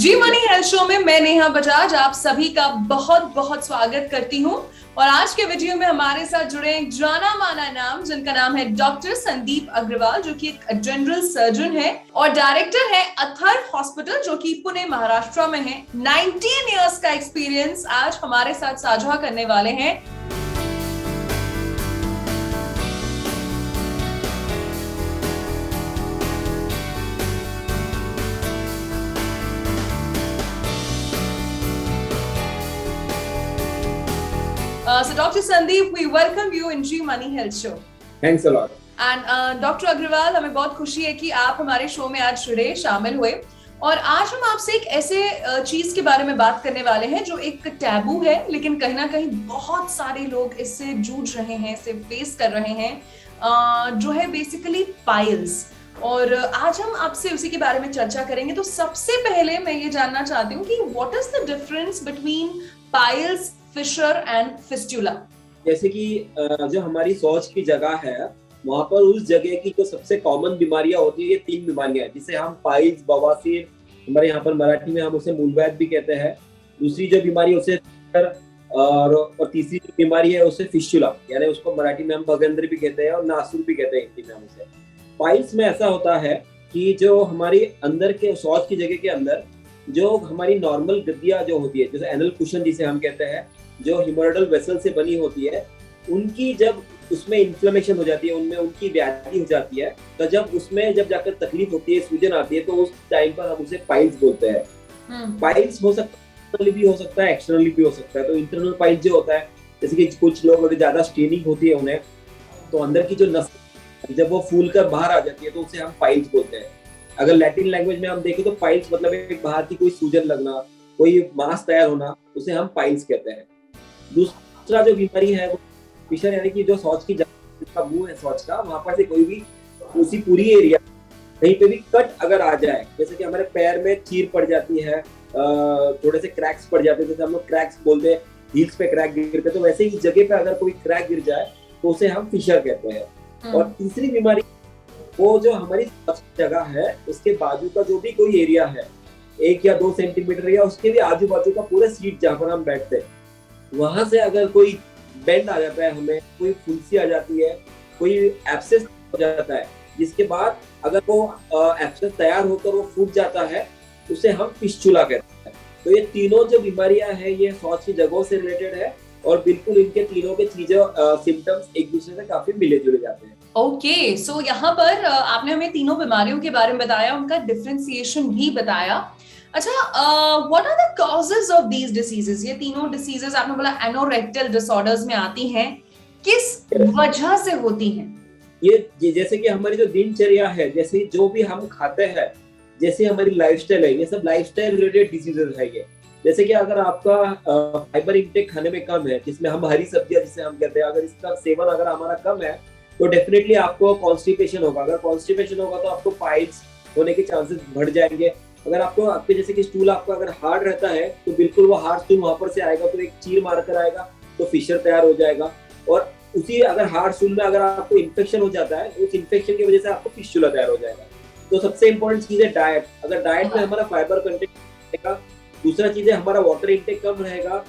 जी money health show में मैं नेहा बजाज आप सभी का बहुत बहुत स्वागत करती हूँ। और आज के वीडियो में हमारे साथ जुड़े एक जाना माना नाम, जिनका नाम है डॉक्टर संदीप अग्रवाल, जो कि एक जनरल सर्जन है और डायरेक्टर है अथर हॉस्पिटल, जो कि पुणे महाराष्ट्र में है। 19 इयर्स का एक्सपीरियंस आज हमारे साथ साझा करने वाले हैं। So Dr. Sandeep, we welcome you in G Money Health Show. Thanks a lot. And Dr. Agarwal, हमें बहुत खुशी है कि आप हमारे शो में आज जुड़े, शामिल हुए। और आज हम आपसे एक ऐसे चीज के बारे में बात करने वाले हैं जो एक टैबू है, लेकिन कहीं ना कहीं बहुत सारे लोग इससे जूझ रहे हैं, इससे फेस कर रहे हैं, जो है बेसिकली पाइल्स। और आज हम आपसे उसी के बारे में चर्चा करेंगे। तो सबसे पहले मैं ये जानना चाहती हूँ कि what is the difference between piles, fissure and fistula. जैसे कि जो हमारी शौच की जगह है, वहाँ पर उस जगह की जो सबसे कॉमन बीमारियां होती है, ये 3 बीमारियां हैं, जिसे हम पाइल्स, बवासीर, हमारे यहाँ पर मराठी में हम उसे मूलव्याध भी कहते हैं। दूसरी जो बीमारी है उसे और तीसरी जो बीमारी है उसे फिस्टुला, यानी उसको मराठी में हम भगंदर भी कहते हैं और नासुर भी कहते हैं हिंदी में हम उसे। पाइल्स में ऐसा होता है कि जो हमारी अंदर के शौच की जगह के अंदर जो हमारी नॉर्मल गद्दियां जो होती है, जैसे एनल कुशन जिसे हम कहते हैं, जो हिमोरॉइडल वेसल से बनी होती है, उनकी जब उसमें इन्फ्लेमेशन हो जाती है, उनमें उनकी व्याधि हो जाती है, तो जब उसमें जब जाकर तकलीफ होती है, सूजन आती है, तो उस टाइम पर हम उसे पाइल्स बोलते हैं। पाइल्स हो सकता है इंटरनली भी हो सकता है, एक्सटर्नली भी हो सकता है। तो इंटरनल पाइल्स जो होता है, जैसे कि कुछ लोग अगर ज्यादा स्ट्रेनिंग होती है उन्हें, तो अंदर की जो नस जब वो फूल कर बाहर आ जाती है, तो उसे हम पाइल्स बोलते हैं। अगर लैटिन लैंग्वेज में हम देखें तो पाइल्स मतलब एक बाहर की कोई सूजन लगना, कोई मांस तैयार होना, उसे हम पाइल्स कहते हैं। दूसरा जो बीमारी है वो फिशर, यानी कि जो शौच की जगह मुंह है शौच का, वहां पर से कोई भी उसी पूरी एरिया कहीं पे भी कट अगर आ जाए, जैसे कि हमारे पैर में चीर पड़ जाती है, थोड़े से क्रैक्स पड़ जाते हैं, जैसे हम लोग क्रैक्स बोलते हैं, हील्स पे क्रैक गिरते, तो वैसे ही जगह पे अगर कोई क्रैक गिर जाए तो उसे हम फिशर कहते हैं। और तीसरी बीमारी वो जो हमारी जगह है उसके बाजू का जो भी कोई एरिया है, 1 या 2 सेंटीमीटर या उसके भी आजू बाजू का पूरा सीट जहाँ पर हम बैठते हैं, वहां से अगर कोई बेंड आ जाता है, हमें कोई फुंसी आ जाती है, कोई एब्सेस हो जाता है, जिसके बाद अगर वो एब्सेस तैयार होकर वो फूट जाता है, उसे हम फिस्टुला कहते हैं। तो ये तीनों जो बीमारियां हैं, ये शौच की जगहों से रिलेटेड है और बिल्कुल इनके तीनों के चीजों सिम्टम्स एक दूसरे से काफी मिले जुले जाते हैं। ओके, सो यहाँ पर आपने हमें तीनों बीमारियों के बारे में बताया, उनका डिफरेंशिएशन भी बताया। अच्छा, what are the causes of these diseases? ये तीनों डिसीजेस आपने बोला एनोरेक्टल डिसऑर्डर्स में आती हैं, किस वजह से होती हैं? ये जैसे कि हमारी जो दिनचर्या है, जैसे जो भी हम खाते हैं, जैसे हमारी लाइफस्टाइल है, ये सब लाइफस्टाइल रिलेटेड डिसीजेस है ये। जैसे कि अगर आपका फाइबर इंटेक खाने में कम है, जिसमें हम हरी सब्जियां जिसे हम कहते हैं, अगर इसका सेवन अगर हमारा कम है, तो डेफिनेटली आपको कॉन्स्टिपेशन होगा। अगर कॉन्स्टिपेशन होगा तो आपको पाइल्स होने के चांसेस बढ़ जाएंगे। अगर आपको आपके जैसे कि स्टूल आपका अगर हार्ड रहता है, तो बिल्कुल वो हार्ड स्टूल वहां पर से आएगा, तो एक चीर मार कर आएगा, तो फिशर तैयार हो जाएगा। और उसी अगर हार्ड स्टूल में अगर आपको इन्फेक्शन हो जाता है, उस इन्फेक्शन की वजह से आपको फिस्टुला तैयार हो जाएगा। तो सबसे इंपॉर्टेंट चीज है डाइट। अगर डाइट में हमारा फाइबर कंटेंट रहेगा, दूसरा चीज है हमारा वाटर इंटेक कम रहेगा,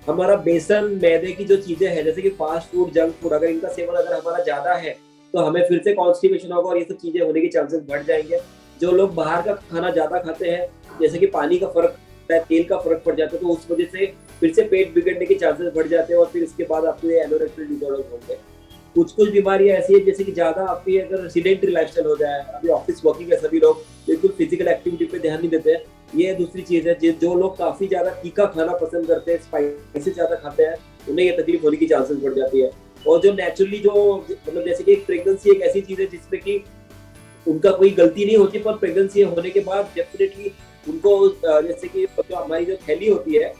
हमारा बेसन, मैदे की जो चीजें हैं, जैसे कि फास्ट फूड, जंक फूड, अगर इनका सेवन अगर हमारा ज्यादा है, तो हमें फिर से कॉन्स्टिपेशन होगा और ये सब चीजें होने के चांसेस बढ़ जाएंगे। जो लोग बाहर का खाना ज्यादा खाते हैं, जैसे कि पानी का फर्क पड़ता है, तेल का फर्क पड़ जाता है, तो उस वजह से फिर से पेट बिगड़ने के चांसेस बढ़ जाते हैं और फिर इसके बाद आपको ये एनोरेक्टल डिसऑर्डर होंगे। कुछ बीमारियां ऐसी है, जैसे कि ज्यादा आपकी अगर सीडेंटरी लाइफस्टाइल हो जाए, अभी ऑफिस वर्किंग है, सभी लोग बिल्कुल फिजिकल एक्टिविटी पे ध्यान नहीं देते हैं, ये दूसरी चीज है। जो लोग काफी ज्यादा तीखा खाना पसंद करते हैं, स्पाइसी ज्यादा खाते हैं, उन्हें ये तकलीफ होने की चांसेस बढ़ जाती है। और जो नेचुरली जो मतलब जैसे कि प्रेगनेंसी एक ऐसी चीज है जिसमें कि उनका कोई गलती नहीं होती, पर प्रेगनेंसी होने के बाद डेफिनेटली उनको जैसे कि जो हमारी जो थैली होती है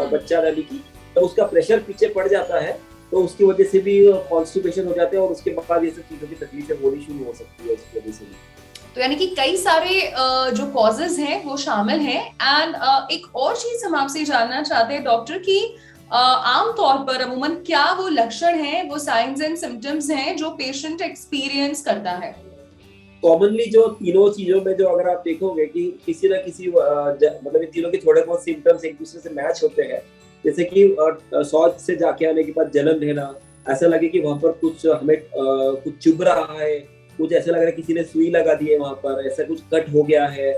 बच्चा दादी की, तो उसका प्रेशर पीछे पड़ जाता है, तो उसकी वजह से भी कॉन्स्टिपेशन हो जाते हैं और उसके बाद ये सब चीजों की तकलीफें होनी शुरू हो सकती है उसकी वजह से भी। तो यानी कि कई सारे जो कॉजेज हैं वो शामिल हैं। एंड एक और चीज हम आपसे जानना चाहते हैं डॉक्टर की, आमतौर पर अमूमन क्या वो लक्षण हैं, वो साइंस एंड सिम्टम्स हैं जो पेशेंट एक्सपीरियंस करता है? कॉमनली जो तीनों चीजों में जो अगर आप देखोगे कि किसी ना किसी मतलब इन तीनों के थोड़े बहुत सिम्टम्स एक दूसरे से मैच होते हैं। जैसे कि शौच से जाके आने के बाद जलन रहना, ऐसा लगे कि वहां पर कुछ हमें कुछ चुभ रहा है, कुछ ऐसा लग रहा है किसी ने सुई लगा दी है वहां पर, ऐसा कुछ कट हो गया है।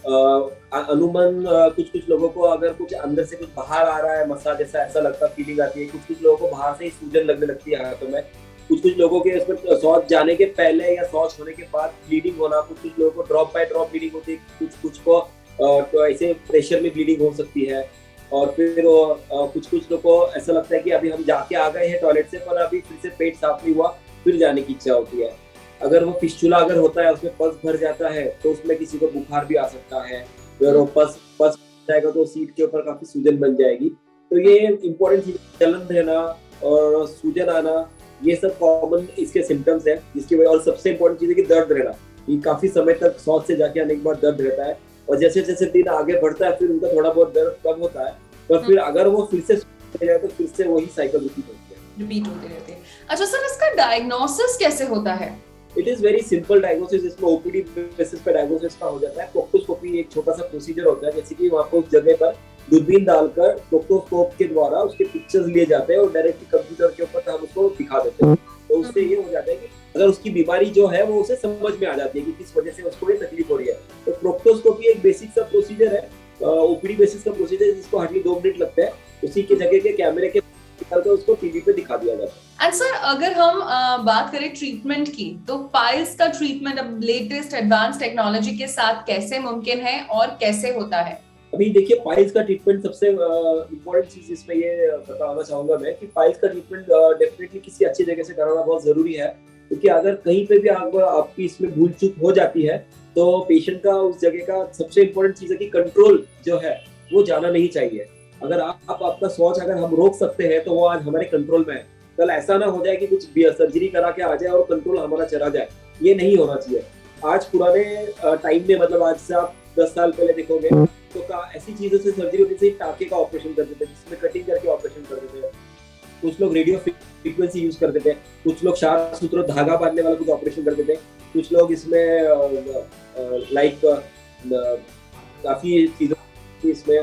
अनुमान कुछ कुछ लोगों को अगर कुछ अंदर से कुछ बाहर आ रहा है मसा जैसा, ऐसा लगता फीलिंग आती है। कुछ कुछ लोगों को बाहर से ही सूजन लगने लगती है हाथों में। कुछ कुछ लोगों के उसमें शौच जाने के पहले या शौच होने के बाद ब्लीडिंग होना, कुछ कुछ लोगों को ड्रॉप बाय ड्रॉप ब्लीडिंग होती है, कुछ कुछ को तो ऐसे प्रेशर में ब्लीडिंग हो सकती है। और फिर कुछ कुछ लोगों को ऐसा लगता है कि अभी हम जाके आ गए हैं टॉयलेट से, पर अभी फिर से पेट साफ नहीं हुआ, फिर जाने की इच्छा होती है। अगर वो फिस्टुला अगर होता है, उसमें पस भर जाता है, तो उसमें किसी को बुखार भी आ सकता है। फिर वो पस पस जाएगा तो सीट के ऊपर काफी सूजन बन जाएगी। तो ये इम्पोर्टेंट चीज, जलन रहना और सूजन आना, ये सब कॉमन इसके सिम्टम्स है जिसकी वजह। और सबसे इम्पोर्टेंट चीज है कि दर्द रहना, ये काफी समय तक शौच से जाके आने के बाद दर्द रहता है। और जैसे जैसे दिन आगे बढ़ता है फिर उनका थोड़ा बहुत दर्द कम होता है, पर फिर अगर वो फिर से जाए तो फिर से वही साइकिल रिपीट होती रहती है। अच्छा सर, इसका डायग्नोसिस कैसे होता है? It is very simple diagnosis. इसमें ओपीडी बेसिस पे डायग्नोसिस का हो जाता है। प्रोक्टोस्कोपी एक छोटा सा प्रोसीजर होता है, जैसे कि वहां पर उस जगह पर दूरबीन डालकर प्रोक्टोस्कोप के द्वारा उसके पिक्चर्स लिए जाते हैं और डायरेक्टली कंप्यूटर के ऊपर हम उसको दिखा देते हैं। तो उससे ये हो जाता है कि अगर उसकी बीमारी जो है वो उसे समझ में आ जाती है कि किस वजह से उसको ये तकलीफ हो रही है। तो प्रोक्टोस्कोपी एक बेसिक सा प्रोसीजर है, ओपीडी बेसिस का प्रोसीजर, जिसको हार्डली 2 मिनट लगते हैं। उसी के जगह के कैमरे के निकालकर उसको टीवी पे दिखा दिया जाता है। एंड सर, अगर हम बात करें ट्रीटमेंट की, तो पाइल्स का ट्रीटमेंट अब लेटेस्ट एडवांस टेक्नोलॉजी के साथ कैसे मुमकिन है और कैसे होता है? अभी देखिए, पाइल्स का ट्रीटमेंट सबसे इम्पोर्टेंट चीज इसमें ये बताना चाहूंगा मैं कि पाइल्स का ट्रीटमेंट डेफिनेटली किसी अच्छी जगह से कराना बहुत जरूरी है। क्योंकि अगर कहीं पे भी आपकी इसमें भूल चूक हो जाती है तो पेशेंट का उस जगह का सबसे इम्पोर्टेंट चीज है कि कंट्रोल जो है वो जाना नहीं चाहिए। अगर आप आपका शौच अगर हम रोक सकते हैं तो वो आज हमारे कंट्रोल में है। कल ऐसा ना हो जाए कि कुछ सर्जरी करा के आ जाए और कंट्रोल हमारा चला जाए, ये नहीं होना चाहिए। आज पुराने टाइम में, मतलब आज से आप 10 साल पहले देखोगे तो ऐसी चीजों से सर्जरी होती थी। टाके का ऑपरेशन करते थे, जिसमें कटिंग करके ऑपरेशन करते थे। कुछ लोग रेडियो फ्रीक्वेंसी यूज करते थे, कुछ लोग शार्प सूत्र धागा बांधने वाला कुछ ऑपरेशन करते थे, कुछ लोग इसमें लाइक काफी चीजों इसमें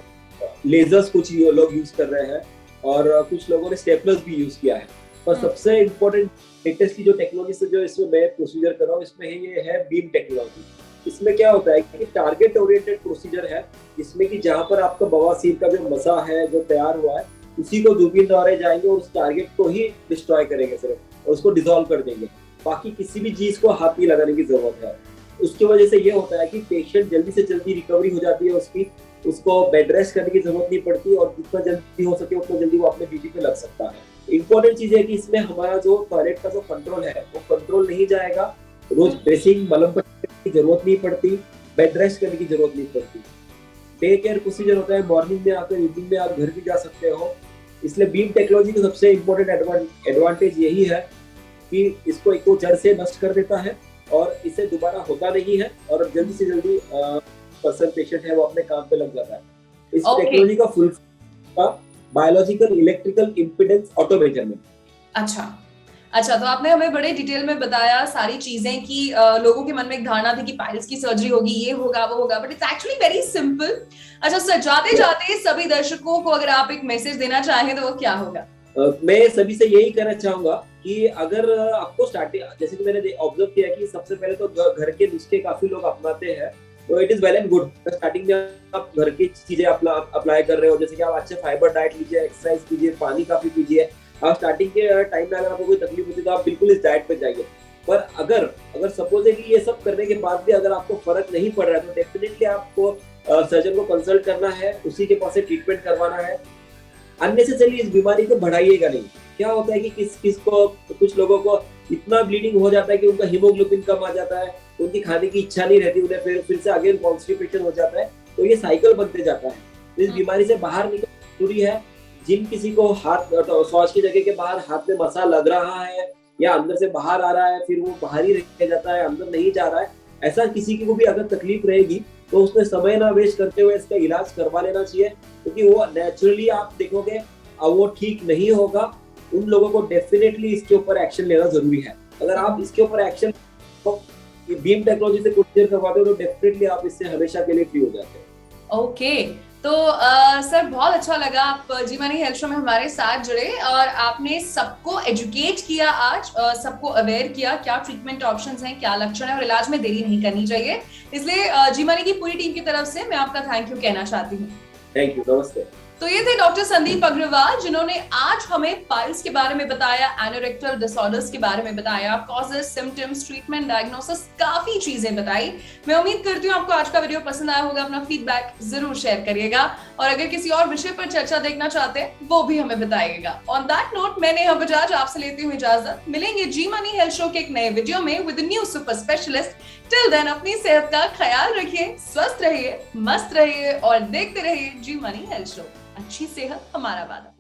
लेजर्स कुछ लोग यूज कर रहे हैं, और कुछ लोगों ने स्टेपलर्स भी यूज किया है। और सबसे इम्पोर्टेंट लेटेस्ट की जो टेक्नोलॉजी से जो इसमें मैं प्रोसीजर कर रहा हूँ, इसमें ये है बीम टेक्नोलॉजी। इसमें क्या होता है कि टारगेट ओरिएंटेड प्रोसीजर है, जिसमें कि जहां पर आपका बवासीर का जो मसा है जो तैयार हुआ है, उसी को दूरबीन द्वारा जाएंगे और उस टारगेट को ही डिस्ट्रॉय करेंगे सिर्फ, और उसको डिसॉल्व कर देंगे। बाकी किसी भी चीज को हाथ नहीं लगाने की जरूरत है। उसकी वजह से ये होता है कि पेशेंट जल्दी से जल्दी रिकवरी हो जाती है उसकी, उसको बेड रेस्ट करने की जरूरत नहीं पड़ती, और जितना जल्दी हो सके उतना जल्दी वो अपने ड्यूटी पे लग सकता है। इंपॉर्टेंट चीज है कि इसमें हमारा जो टॉयलेट का जो कंट्रोल है वो कंट्रोल नहीं जाएगा। रोज ड्रेसिंग मलम पट्टी की जरूरत नहीं पड़ती, बेड रेस्ट करने की जरूरत नहीं पड़ती। डे केयर प्रोसीजर होता है, मॉर्निंग में आकर इवनिंग में आप घर भी जा सकते हो। इसलिए बीम टेक्नोलॉजी का सबसे इम्पोर्टेंट एडवांटेज यही है कि इसको एक तो जड़ से नष्ट कर देता है और इसे दोबारा होता नहीं है, और जल्दी से जल्दी पर्सन पेशेंट है वो अपने काम पे लग जाता है। इस टेक्नोलॉजी का full biological electrical impedance auto measurement. अच्छा, तो आपने हमें बड़े डिटेल में बताया सारी चीजें कि लोगों के मन में एक धारणा थी कि पाइल्स की सर्जरी होगी, ये होगा वो होगा, but it's actually very simple. अच्छा सर, जाते जाते सभी दर्शकों को अगर आप एक मैसेज देना चाहें तो वो क्या होगा? मैं सभी से यही कहना चाहूंगा कि अगर आपको स्टार्टिंग, जैसे कि मैंने ऑब्जर्व किया कि सबसे पहले तो घर के नुस्खे काफी लोग अपनाते हैं, तो it is well and good. Starting में आप घर की चीजें अप्लाई कर रहे हो, जैसे कि आप अच्छे फाइबर डाइट लीजिए, एक्सरसाइज कीजिए, पानी काफी पीजिए। आप स्टार्टिंग के टाइम में अगर आपको कोई तकलीफ होती है तो आप बिल्कुल इस डाइट पे जाइए। पर अगर सपोज है कि ये सब करने के बाद भी अगर आपको फर्क नहीं पड़ रहा है तो डेफिनेटली आपको सर्जन को कंसल्ट करना है, उसी के पास से ट्रीटमेंट करवाना है। अननेसेसरी इस बीमारी को बढ़ाइएगा नहीं। क्या होता है कि कुछ लोगों को इतना ब्लीडिंग हो जाता है कि उनका हीमोग्लोबिन कम आ जाता है, उनकी खाने की इच्छा नहीं रहती, उन्हें फिर से अगेन कॉन्स्टिपेशन हो जाता है, तो ये साइकिल बनते जाता है। तो इस बीमारी से बाहर निकलना जरूरी है। जिन किसी को हाथ शौच की जगह के बाहर हाथ में मसा लग रहा है या अंदर से बाहर आ रहा है, फिर वो बाहर ही रह जाता है, अंदर नहीं जा रहा है, ऐसा किसी को भी अगर तकलीफ रहेगी तो उसमें समय ना वेस्ट करते हुए इसका इलाज करवा लेना चाहिए, क्योंकि वो नेचुरली आप देखोगे अब वो ठीक नहीं होगा। उन लोगों को डेफिनेटली इसके ऊपर एक्शन लेना जरूरी है। अगर आप इसके ऊपर एक्शन तो ये बीम टेक्नोलॉजी से प्रोसीजर करवाते हो तो डेफिनेटली आप इससे हमेशा के लिए फ्री हो जाते हैं। ओके, तो सर बहुत अच्छा लगा आप जी मनी हेल्थ शो में हमारे साथ जुड़े और आपने सबको एजुकेट किया आज, सबको अवेयर किया क्या ट्रीटमेंट ऑप्शंस हैं, क्या लक्षण है और इलाज में देरी नहीं करनी चाहिए। इसलिए जी मनी की पूरी टीम की तरफ से मैं आपका थैंक यू कहना चाहती हूँ। थैंक यू, नमस्ते। तो ये थे डॉक्टर संदीप अग्रवाल जिन्होंने आज हमें पाइल्स के बारे में बताया, एनोरेक्टल डिसऑर्डर्स के बारे में बताया, कॉजेस, सिम्टम्स, ट्रीटमेंट, डायग्नोसिस, काफी चीजें बताई। मैं उम्मीद करती हूँ आपको आज का वीडियो पसंद आया होगा। अपना फीडबैक जरूर शेयर करिएगा और अगर किसी और विषय पर चर्चा देखना चाहते हैं वो भी हमें बताइएगा। ऑन दैट नोट, मैं नेहा बजाज आपसे लेती हूँ इजाजत। मिलेंगे जी मनी हेल्थ शो के एक नए वीडियो में with new super specialist. Till then अपनी सेहत का ख्याल रखिए, स्वस्थ रहिए, मस्त रहिए और देखते रहिए जी मनी हेल्थ शो। अच्छी सेहत हमारा वादा।